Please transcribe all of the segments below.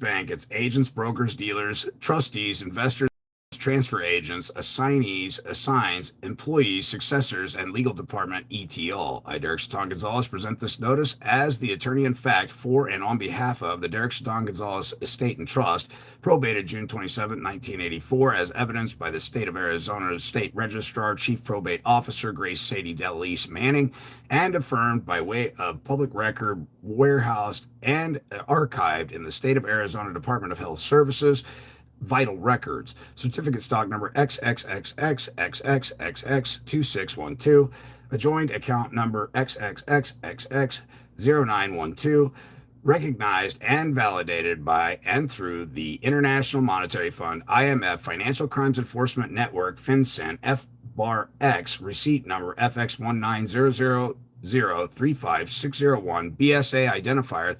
bank, its agents, brokers, dealers, trustees, investors, transfer agents, assignees, assigns, employees, successors, and legal department, et al. I, Derek Chaton Gonzalez, present this notice as the attorney in fact for and on behalf of the Derek Chaton Gonzalez Estate and Trust, probated June 27, 1984, as evidenced by the State of Arizona State Registrar, Chief Probate Officer Grace Sadie Delise Manning, and affirmed by way of public record, warehoused, and archived in the State of Arizona Department of Health Services vital records, certificate stock number XXXXXXXX2612, adjoined account number XXXXX0912, recognized and validated by and through the International Monetary Fund, IMF, Financial Crimes Enforcement Network, FinCEN, F-Bar-X, receipt number FX19000035601, BSA identifier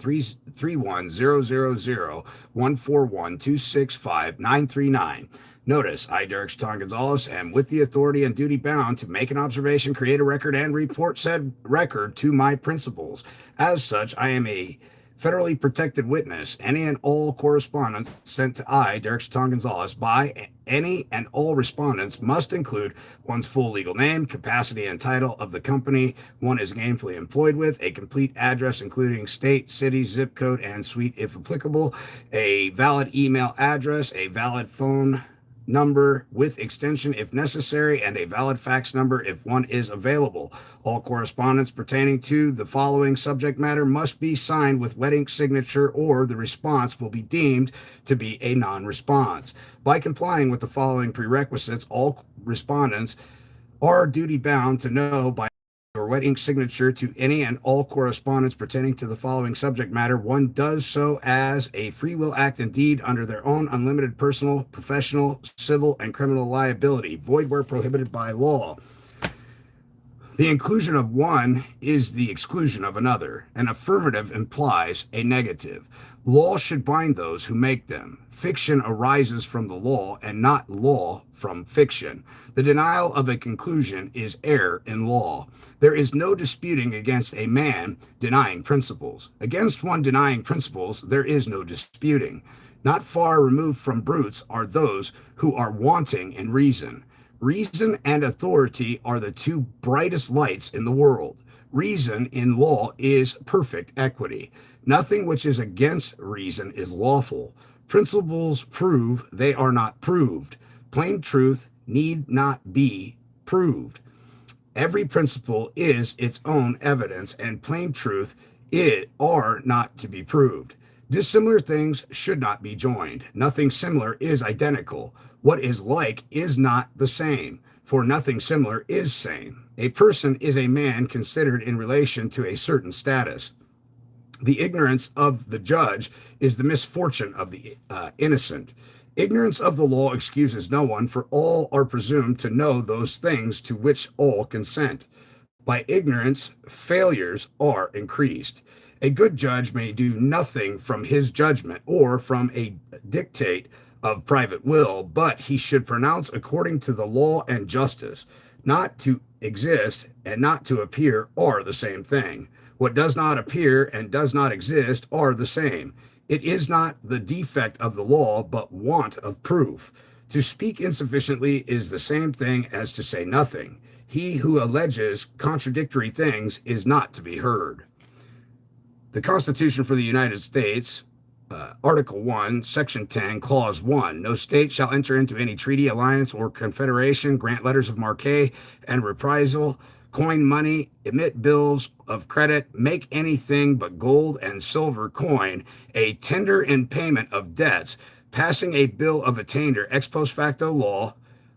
31000141265 Notice, I, Derek Chaton Gonzalez, am with the authority and duty bound to make an observation, create a record, and report said record to my principals. As such, I am a federally protected witness. Any and all correspondence sent to I, Derek Chaton Gonzalez, by any and all respondents must include one's full legal name, capacity, and title of the company one is gainfully employed with, a complete address including state, city, zip code, and suite if applicable, a valid email address, a valid phone number with extension if necessary, and a valid fax number if one is available. All correspondence pertaining to the following subject matter must be signed with wet ink signature, or the response will be deemed to be a non-response. By complying with the following prerequisites, all respondents are duty bound to know by or wet ink signature to any and all correspondence pertaining to the following subject matter. One does so as a free will act and deed under their own unlimited personal, professional, civil, and criminal liability, void where prohibited by law. The inclusion of one is the exclusion of another. An affirmative implies a negative. Law should bind those who make them. Fiction arises from the law and not law from fiction. The denial of a conclusion is error in law. There is no disputing against a man denying principles. Against one denying principles, there is no disputing. Not far removed from brutes are those who are wanting in reason. Reason and authority are the two brightest lights in the world. Reason in law is perfect equity. Nothing which is against reason is lawful. Principles prove they are not proved. Plain truth need not be proved. Every principle is its own evidence, and plain truth are not to be proved. Dissimilar things should not be joined. Nothing similar is identical. What is like is not the same, for nothing similar is same. A person is a man considered in relation to a certain status. The ignorance of the judge is the misfortune of the innocent. Ignorance of the law excuses no one, for all are presumed to know those things to which all consent. By ignorance, failures are increased. A good judge may do nothing from his judgment or from a dictate of private will, but he should pronounce according to the law and justice. Not to exist and not to appear are the same thing. What does not appear and does not exist are the same. It is not the defect of the law, but want of proof. To speak insufficiently is the same thing as to say nothing. He who alleges contradictory things is not to be heard. The Constitution for the United States, Article 1, Section 10, Clause 1. No state shall enter into any treaty, alliance, or confederation, grant letters of marque and reprisal, coin money, emit bills of credit, make anything but gold and silver coin, a tender in payment of debts, passing a bill of attainder ex post facto law,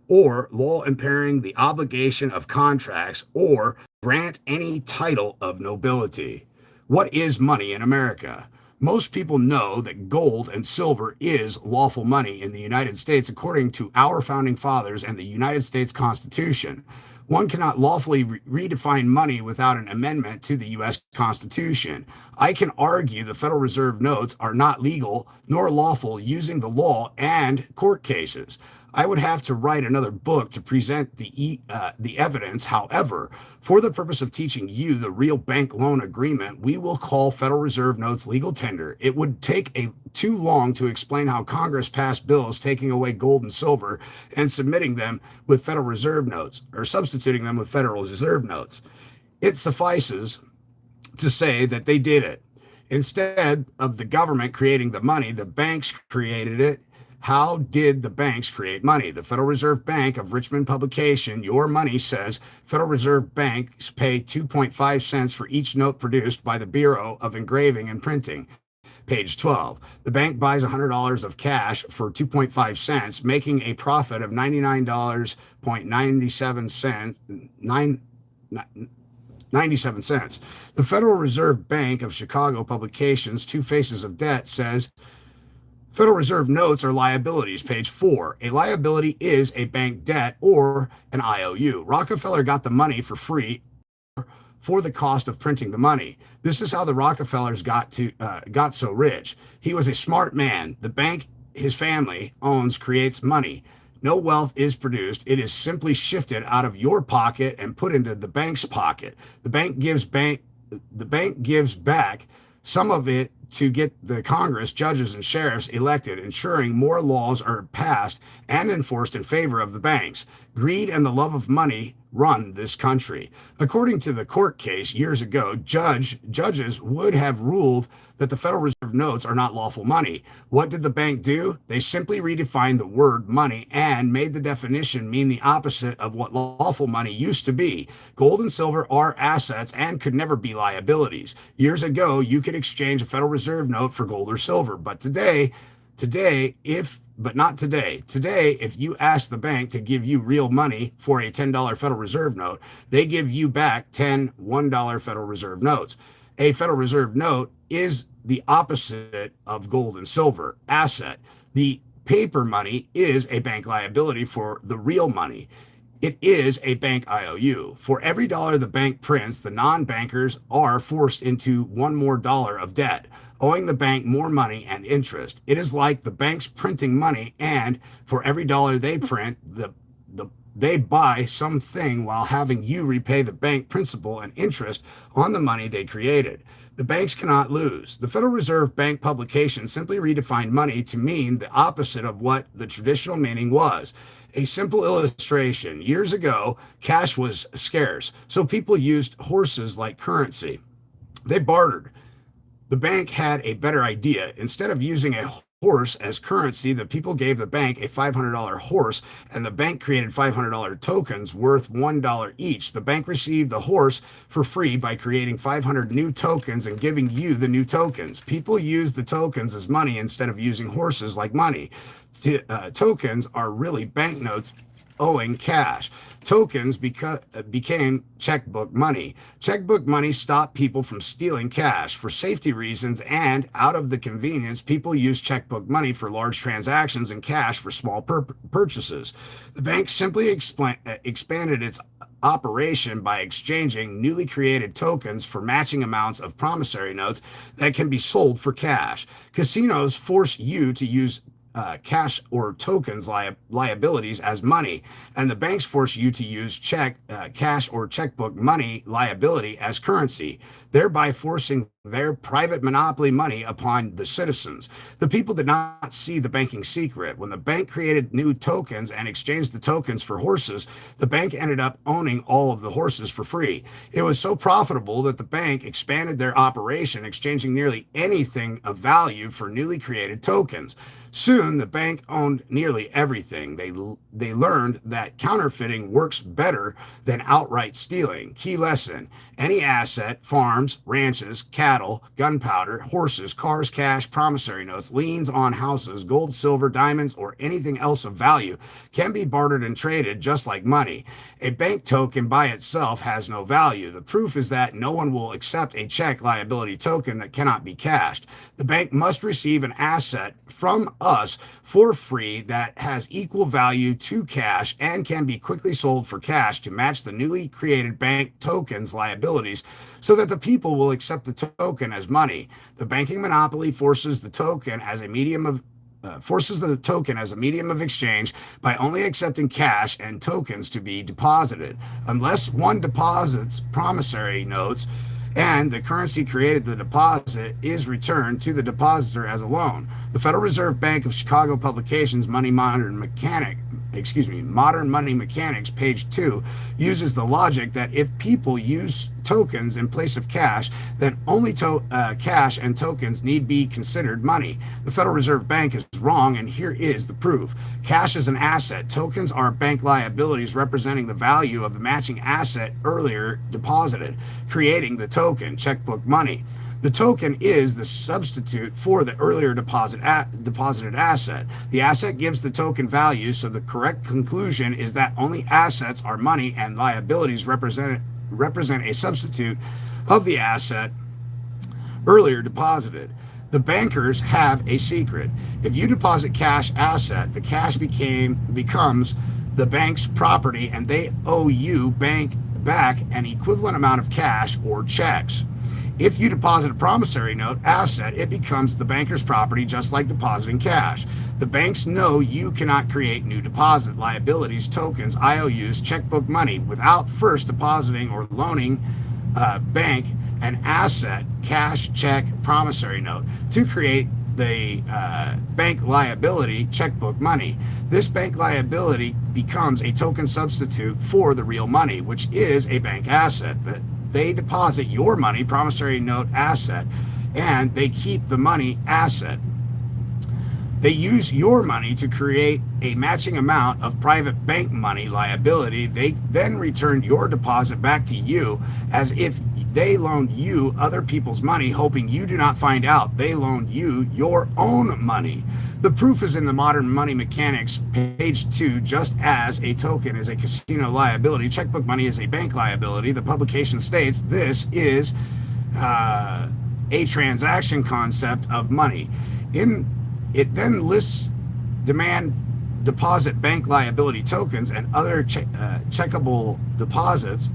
or law impairing the obligation of contracts, or grant any title of nobility. What is money in America? Most people know that gold and silver is lawful money in the United States according to our founding fathers and the United States Constitution. One cannot lawfully redefine money without an amendment to the U.S. Constitution. I can argue the Federal Reserve notes are not legal nor lawful using the law and court cases. I would have to write another book to present the evidence. However, for the purpose of teaching you the real bank loan agreement, we will call Federal Reserve notes legal tender. It would take too long to explain how Congress passed bills taking away gold and silver and submitting them with Federal Reserve notes, or substituting them with Federal Reserve notes. It suffices to say that they did it. Instead of the government creating the money, the banks created it. How did the banks create money? The Federal Reserve Bank of Richmond publication, Your Money, says Federal Reserve banks pay 2.5 cents for each note produced by the Bureau of Engraving and Printing. Page 12. The bank buys $100 of cash for 2.5 cents, making a profit of $99.97. The Federal Reserve Bank of Chicago publications, Two Faces of Debt, says Federal Reserve notes are liabilities. Page 4. A liability is a bank debt or an IOU. Rockefeller got the money for free for the cost of printing the money. This is how the Rockefellers got so rich. He was a smart man. The bank his family owns creates money. No wealth is produced. It is simply shifted out of your pocket and put into the bank's pocket. The bank gives back some of it to get the Congress, judges, and sheriffs elected, ensuring more laws are passed and enforced in favor of the banks. Greed and the love of money run this country. According to the court case years ago, judges would have ruled that the Federal Reserve notes are not lawful money. What did the bank do? They simply redefined the word money and made the definition mean the opposite of what lawful money used to be. Gold and silver are assets and could never be liabilities. Years ago, you could exchange a Federal Reserve note for gold or silver, but not today. Today, if you ask the bank to give you real money for a $10 Federal Reserve note, they give you back 10 $1 Federal Reserve notes. A Federal Reserve note is the opposite of gold and silver, asset. The paper money is a bank liability for the real money. It is a bank IOU. For every dollar the bank prints, the non-bankers are forced into one more dollar of debt, owing the bank more money and interest. It is like the bank's printing money, and for every dollar they print, they buy something while having you repay the bank principal and interest on the money they created. The banks cannot lose. The Federal Reserve Bank publication simply redefined money to mean the opposite of what the traditional meaning was. A simple illustration. Years ago, cash was scarce, so people used horses like currency. They bartered. The bank had a better idea. Instead of using a horse as currency, the people gave the bank a $500 horse, and the bank created $500 tokens worth $1 each. The bank received the horse for free by creating 500 new tokens and giving you the new tokens. People use the tokens as money instead of using horses like money. Tokens are really banknotes owing cash. Tokens became checkbook money. Checkbook money stopped people from stealing cash. For safety reasons and out of the convenience, people use checkbook money for large transactions and cash for small purchases. The bank simply expanded its operation by exchanging newly created tokens for matching amounts of promissory notes that can be sold for cash. Casinos force you to use cash or tokens liabilities as money, and the banks force you to use cash or checkbook money liability as currency, thereby forcing their private monopoly money upon the citizens. The people did not see the banking secret. When the bank created new tokens and exchanged the tokens for horses, the bank ended up owning all of the horses for free. It was so profitable that the bank expanded their operation, exchanging nearly anything of value for newly created tokens. Soon, the bank owned nearly everything. They learned that counterfeiting works better than outright stealing. Key lesson: any asset, farms, ranches, cattle, gunpowder, horses, cars, cash, promissory notes, liens on houses, gold, silver, diamonds, or anything else of value can be bartered and traded just like money. A bank token by itself has no value. The proof is that no one will accept a check liability token that cannot be cashed. The bank must receive an asset from us for free that has equal value to cash and can be quickly sold for cash to match the newly created bank tokens liabilities so that the people will accept the token as money. The banking monopoly forces the token as a medium forces the token as a medium of exchange by only accepting cash and tokens to be deposited. Unless one deposits promissory notes and the currency created the deposit is returned to the depositor as a loan. The Federal Reserve Bank of Chicago Publications Modern Money Mechanics, page 2, uses the logic that if people use tokens in place of cash, then only cash and tokens need be considered money. The Federal Reserve Bank is wrong, and here is the proof. Cash is an asset. Tokens are bank liabilities representing the value of the matching asset earlier deposited, creating the token, checkbook money. The token is the substitute for the earlier deposited asset. The asset gives the token value, so the correct conclusion is that only assets are money and liabilities represent a substitute of the asset earlier deposited. The bankers have a secret. If you deposit cash asset, the cash becomes the bank's property, and they owe you back an equivalent amount of cash or checks. If you deposit a promissory note asset, it becomes the banker's property, just like depositing cash. The banks know you cannot create new deposit liabilities, tokens, IOUs, checkbook money without first depositing or loaning bank an asset, cash, check, promissory note to create the bank liability, checkbook money. This bank liability becomes a token substitute for the real money, which is a bank asset. They deposit your money, promissory note asset, and they keep the money asset. They use your money to create a matching amount of private bank money liability. They then return your deposit back to you as if they loaned you other people's money, hoping you do not find out they loaned you your own money. The proof is in the Modern Money Mechanics, page 2. Just as a token is a casino liability, checkbook money is a bank liability. The publication states this is a transaction concept of money. It then lists demand deposit bank liability tokens and other checkable deposits.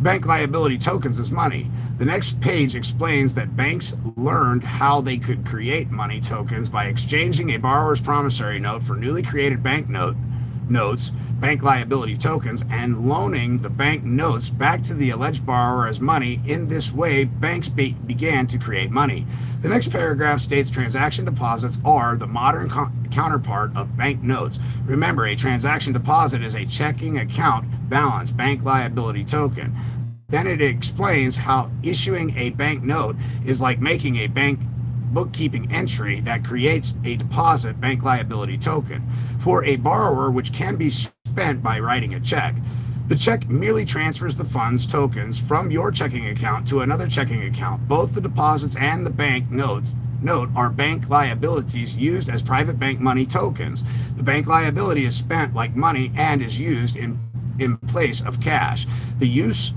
Bank liability tokens as money. The next page explains that banks learned how they could create money tokens by exchanging a borrower's promissory note for newly created bank notes, bank liability tokens, and loaning the bank notes back to the alleged borrower as money. In this way, banks began to create money. The next paragraph states transaction deposits are the modern counterpart of bank notes. Remember, a transaction deposit is a checking account balance bank liability token. Then it explains how issuing a bank note is like making a bank bookkeeping entry that creates a deposit bank liability token for a borrower, which can be spent by writing a check. The check merely transfers the funds tokens from your checking account to another checking account. Both the deposits and the bank note are bank liabilities used as private bank money tokens. The bank liability is spent like money and is used in place of cash. They use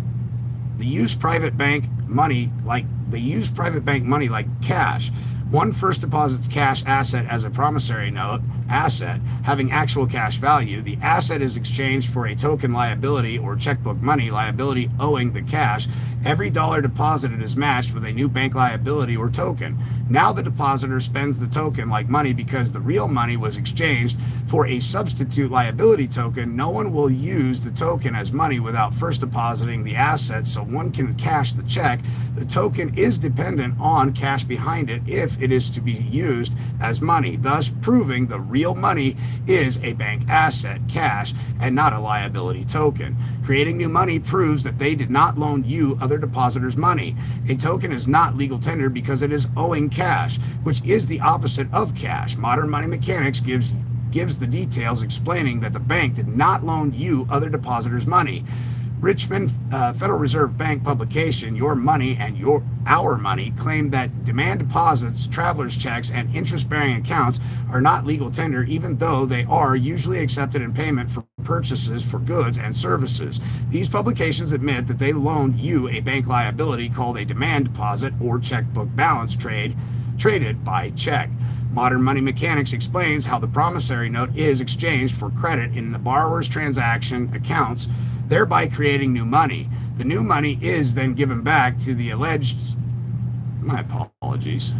private bank money like cash. One first deposits cash asset as a promissory note asset, having actual cash value. The asset is exchanged for a token liability or checkbook money liability owing the cash. Every dollar deposited is matched with a new bank liability or token. Now the depositor spends the token like money because the real money was exchanged for a substitute liability token. No one will use the token as money without first depositing the asset, so one can cash the check. The token is dependent on cash behind it if it is to be used as money, thus proving the real money is a bank asset, cash, and not a liability token. Creating new money proves that they did not loan you other depositors money. A token is not legal tender because it is owing cash, which is the opposite of cash. Modern Money Mechanics gives the details explaining that the bank did not loan you other depositors money. Richmond Federal Reserve Bank publication, Your Money and Our Money, claimed that demand deposits, traveler's checks, and interest-bearing accounts are not legal tender, even though they are usually accepted in payment for purchases for goods and services. These publications admit that they loaned you a bank liability called a demand deposit or checkbook balance traded by check. Modern Money Mechanics explains how the promissory note is exchanged for credit in the borrower's transaction accounts, thereby creating new money. The new money is then given back to the alleged, my apologies.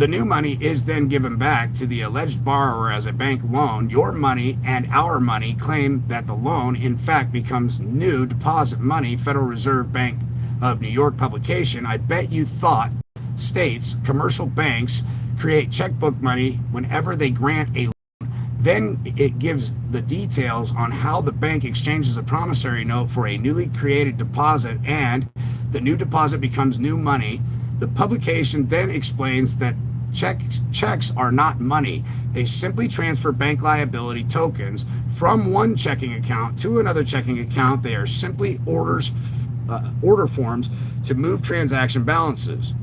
The new money is then given back to the alleged borrower as a bank loan. Your money and our money claim that the loan, in fact, becomes new deposit money. Federal Reserve Bank of New York publication. I bet you thought states, commercial banks, create checkbook money whenever they grant a loan. Then it gives the details on how the bank exchanges a promissory note for a newly created deposit, and the new deposit becomes new money. The publication then explains that checks are not money. They simply transfer bank liability tokens from one checking account to another checking account. They are simply order forms to move transaction balances.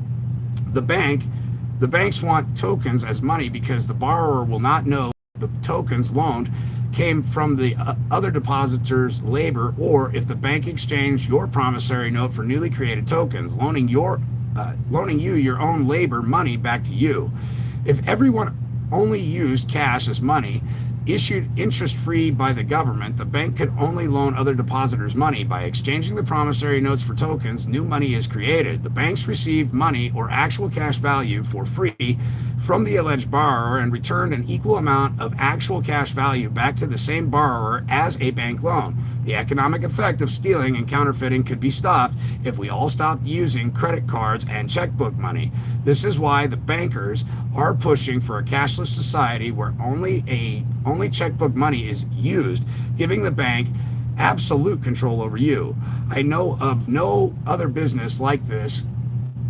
The banks want tokens as money because the borrower will not know the tokens loaned came from the other depositor's labor, or if the bank exchanged your promissory note for newly created tokens, loaning you your own labor money back to you. If everyone only used cash as money, issued interest-free by the government, the bank could only loan other depositors money. By exchanging the promissory notes for tokens, new money is created. The banks received money or actual cash value for free from the alleged borrower and returned an equal amount of actual cash value back to the same borrower as a bank loan. The economic effect of stealing and counterfeiting could be stopped if we all stopped using credit cards and checkbook money. This is why the bankers are pushing for a cashless society where only checkbook money is used, giving the bank absolute control over you. I know of no other business like this.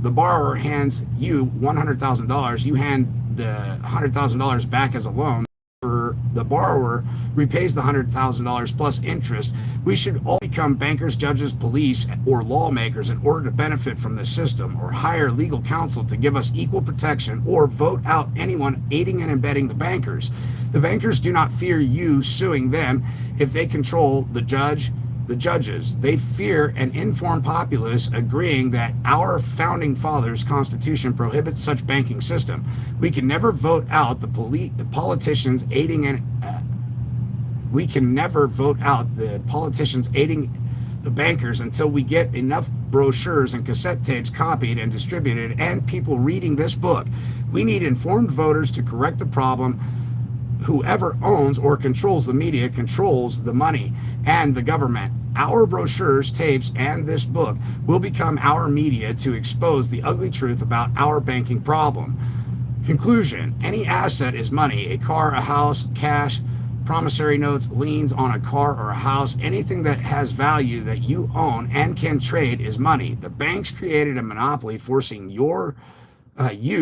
The borrower hands you $100,000. You hand the $100,000 back as a loan. The borrower repays the $100,000 plus interest. We should all become bankers, judges, police, or lawmakers in order to benefit from this system, or hire legal counsel to give us equal protection, or vote out anyone aiding and abetting the bankers. The bankers do not fear you suing them if they control the judges. They fear an informed populace agreeing that our founding fathers' Constitution prohibits such banking system. We can never vote out the politicians aiding the bankers until we get enough brochures and cassette tapes copied and distributed and people reading this book. We need informed voters to correct the problem. Whoever owns or controls the media controls the money and the government. Our brochures, tapes, and this book will become our media to expose the ugly truth about our banking problem. Conclusion: any asset is money. A car, a house, cash, promissory notes, liens on a car or a house, anything that has value that you own and can trade is money. The banks created a monopoly, forcing you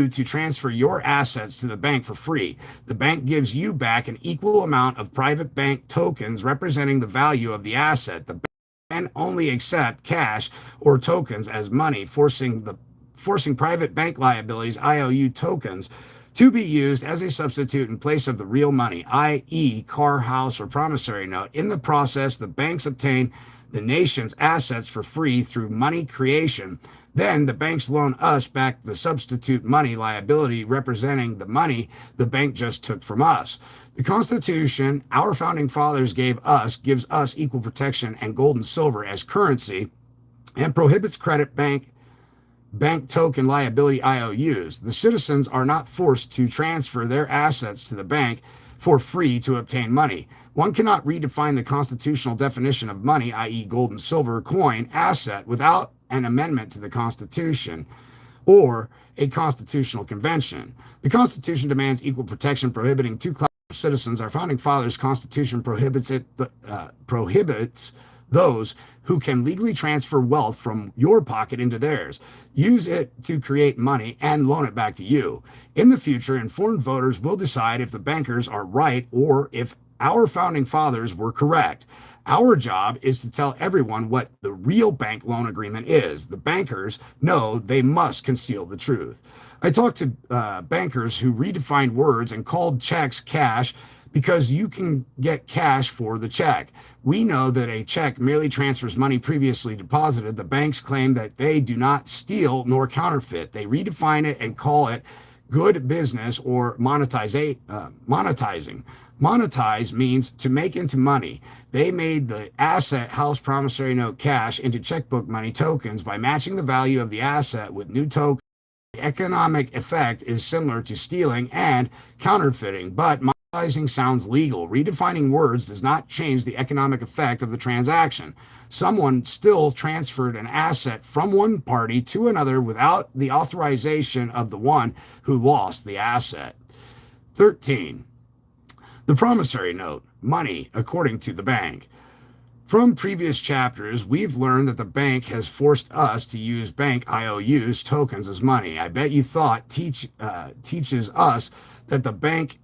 to transfer your assets to the bank for free. The bank gives you back an equal amount of private bank tokens representing the value of the asset. The bank can only accept cash or tokens as money, forcing private bank liabilities, IOU tokens, to be used as a substitute in place of the real money, i.e. car, house, or promissory note. In the process, the banks obtain the nation's assets for free through money creation. Then the banks loan us back the substitute money liability representing the money the bank just took from us. The Constitution our founding fathers gives us equal protection and gold and silver as currency, and prohibits credit bank token liability IOUs. The citizens are not forced to transfer their assets to the bank for free to obtain money. One cannot redefine the constitutional definition of money, i.e. gold and silver coin asset, without an amendment to the Constitution or a constitutional convention. The Constitution demands equal protection, prohibiting two classes of citizens. Our founding fathers' Constitution prohibits those who can legally transfer wealth from your pocket into theirs, use it to create money, and loan it back to you. In the future, informed voters will decide if the bankers are right or if our founding fathers were correct. Our job is to tell everyone what the real bank loan agreement is. The bankers know they must conceal the truth. I talked to bankers who redefined words and called checks cash because you can get cash for the check. We know that a check merely transfers money previously deposited. The banks claim that they do not steal nor counterfeit. They redefine it and call it good business or monetizing. Monetize means to make into money. They made the asset, house, promissory note, cash into checkbook money tokens by matching the value of the asset with new tokens economic effect is similar to stealing and counterfeiting, but monetizing sounds legal. Redefining words does not change the economic effect of the transaction. Someone still transferred an asset from one party to another without the authorization of the one who lost the asset. 13. The promissory note, money according to the bank. From previous chapters, we've learned that the bank has forced us to use bank IOUs tokens as money. I bet you thought teaches us that the bank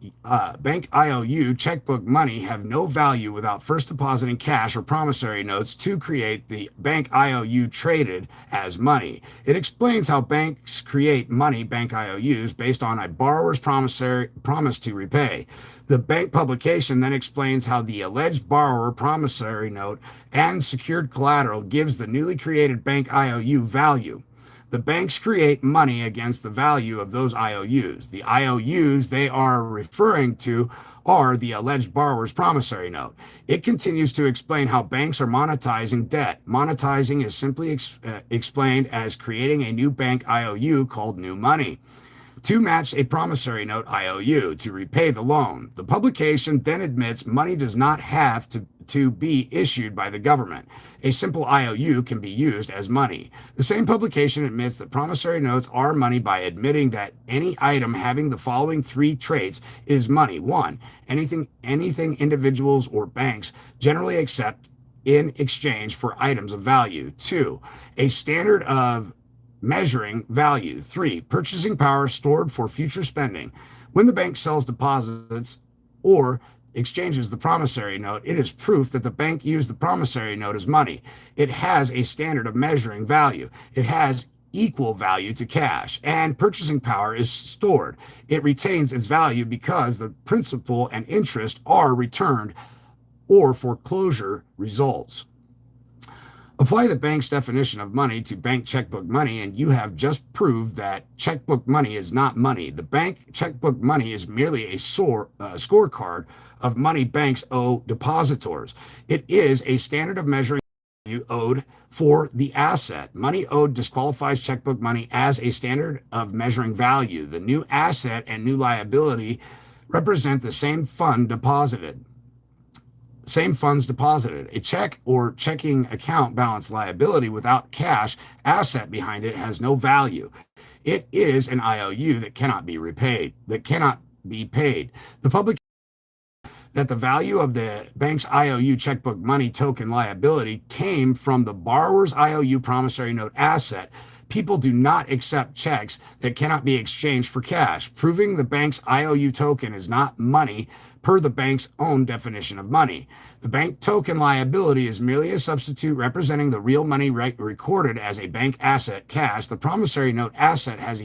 IOU checkbook money have no value without first depositing cash or promissory notes to create the bank IOU traded as money. It explains how banks create money bank IOUs based on a borrower's promise to repay. The bank publication then explains how the alleged borrower promissory note and secured collateral gives the newly created bank IOU value. The banks create money against the value of those IOUs. The IOUs they are referring to are the alleged borrower's promissory note. It continues to explain how banks are monetizing debt. Monetizing is simply explained as creating a new bank IOU called new money to match a promissory note IOU to repay the loan. The publication then admits money does not have to be issued by the government. A simple IOU can be used as money. The same publication admits that promissory notes are money by admitting that any item having the following three traits is money. 1. Anything individuals or banks generally accept in exchange for items of value. 2. A standard of measuring value. 3. Purchasing power stored for future spending. When the bank sells deposits or exchanges the promissory note, it is proof that the bank used the promissory note as money. It has a standard of measuring value. It has equal value to cash, and purchasing power is stored. It retains its value because the principal and interest are returned or foreclosure results. Apply the bank's definition of money to bank checkbook money, and you have just proved that checkbook money is not money. The bank checkbook money is merely a scorecard of money banks owe depositors. It is a standard of measuring value owed for the asset. Money owed disqualifies checkbook money as a standard of measuring value. The new asset and new liability represent the same funds deposited. A check or checking account balance liability without cash asset behind it has no value. It is an IOU that cannot be paid. The public that the value of the bank's IOU checkbook money token liability came from the borrower's IOU promissory note asset. People do not accept checks that cannot be exchanged for cash, proving the bank's IOU token is not money per the bank's own definition of money. The bank token liability is merely a substitute representing the real money recorded as a bank asset, cash. The promissory note asset has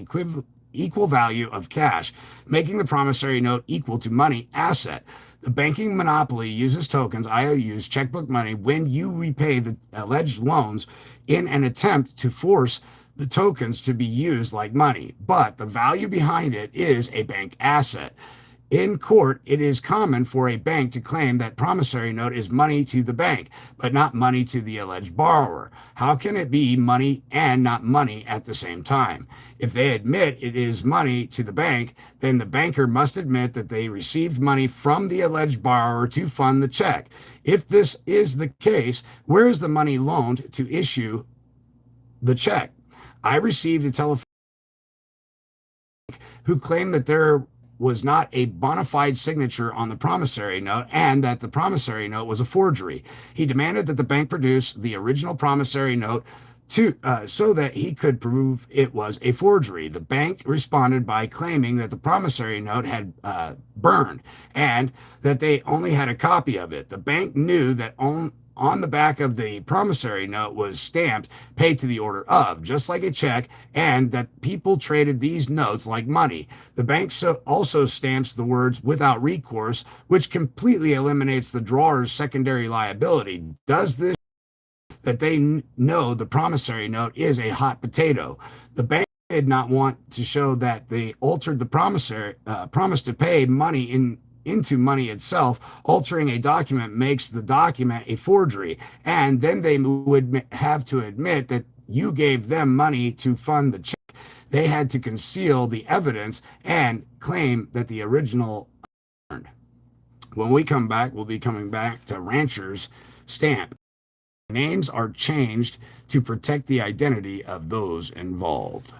equal value of cash, making the promissory note equal to money asset. The banking monopoly uses tokens, IOUs, checkbook money when you repay the alleged loans in an attempt to force the tokens to be used like money, but the value behind it is a bank asset. In court, it is common for a bank to claim that promissory note is money to the bank, but not money to the alleged borrower. How can it be money and not money at the same time? If they admit it is money to the bank, then the banker must admit that they received money from the alleged borrower to fund the check. If this is the case, where is the money loaned to issue the check? I received a telephone who claimed that there was not a bona fide signature on the promissory note and that the promissory note was a forgery. He demanded that the bank produce the original promissory note so that he could prove it was a forgery. The bank responded by claiming that the promissory note had burned and that they only had a copy of it. The bank knew that on the back of the promissory note was stamped paid to the order of, just like a check, and that people traded these notes like money. The bank also stamps the words without recourse, which completely eliminates the drawer's secondary liability. Does this that they know the promissory note is a hot potato? The bank did not want to show that they altered the promise to pay money into money itself. Altering a document makes the document a forgery, and then they would have to admit that you gave them money to fund the check. They had to conceal the evidence and claim that the original. When we come back, we'll be coming back to ranchers' stamp. Names are changed to protect the identity of those involved.